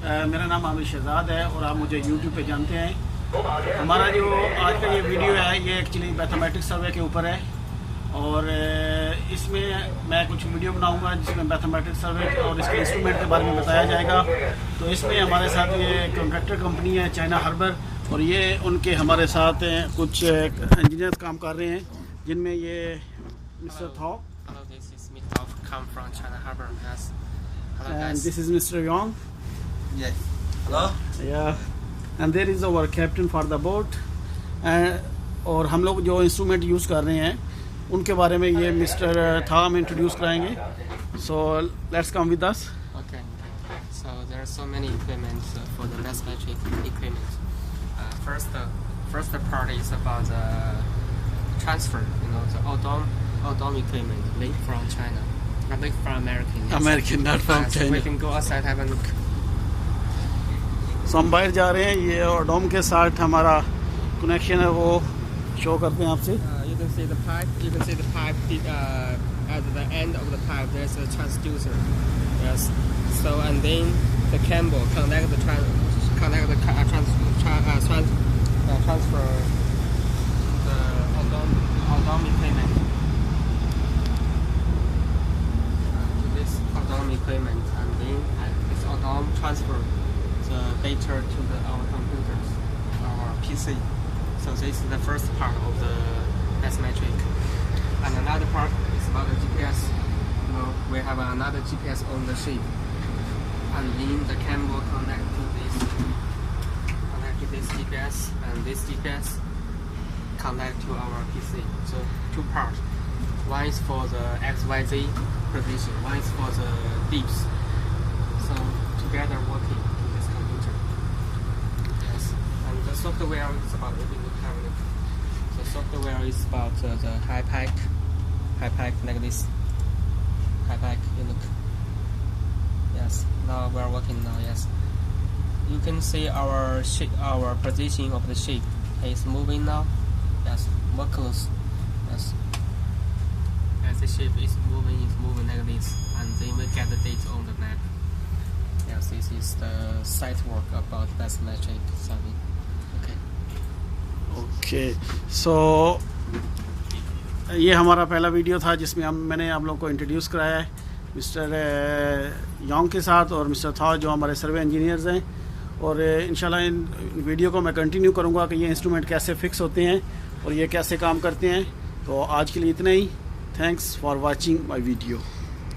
मेरा नाम आमिर शहजाद है और आप मुझे यूट्यूब पे जानते हैं। हमारा जो आज का ये वीडियो है ये एक्चुअली मैथमेटिक्स सर्वे के ऊपर है और इसमें मैं कुछ वीडियो बनाऊंगा जिसमें मैथमेटिक्स सर्वे और इसके इंस्ट्रूमेंट के बारे में बताया जाएगा। तो इसमें हमारे साथ ये कॉन्ट्रैक्टर कंपनी है चाइना हार्बर और ये उनके हमारे साथ कुछ इंजीनियर्स काम कर रहे हैं जिनमें ये mister thaw come from China Harbor. Yes. Hello, and guys. this is Mr. Yong. Yes. Hello. Yeah. And there is our captain for the boat. और हम लोग जो इंस्ट्रूमेंट यूज़ कर रहे हैं उनके बारे में ये मिस्टर था हम इंट्रोड्यूस कराएंगे। So let's come with us. Okay. So there are so many equipment for the mathematic equipment. First part is about the transfer. The Odom equipment made from China. Not made from American. Yes. American, not from So China. we can go outside have a look. So हम बाहर जा रहे हैं। ये ओडोम के साथ हमारा connection है वो शो करते हैं आपसे। You can see the pipe. You can see the pipe. At the end of the pipe, there's a transducer. Yes. So and then the cable connect the transfer the Odom equipment. To this Odom equipment, and then this Odom transfer the data to our computers, our PC. So this is the first part of the mathematic. And another part is about the GPS. We have another GPS on the ship. And then the cable connect to this GPS, and this GPS connect to our PC. So two parts. One is for the XYZ position, one is for the dips. So together working to this computer. Yes. And the software is about the software is about the high pack like this. High pack, you look. Yes. Now we are working now. Yes. You can see our position of the ship is moving now. Yes. More close. Yes. As the ship is moving like this, and then we get the data on the map. Yes, this is the site work about mathematic survey. Okay. Okay so ये हमारा पहला video था जिसमें मैंने आप लोगों को introduce कराया है मिस्टर योंग के साथ और मिस्टर था जो हमारे सर्वे इंजीनियर्स हैं। और इंशाल्लाह इन वीडियो को मैं कंटिन्यू करूँगा कि ये इंस्ट्रूमेंट कैसे फिक्स होते हैं और ये कैसे काम करते हैं। तो आज के लिए इतना ही। Thanks for watching my video.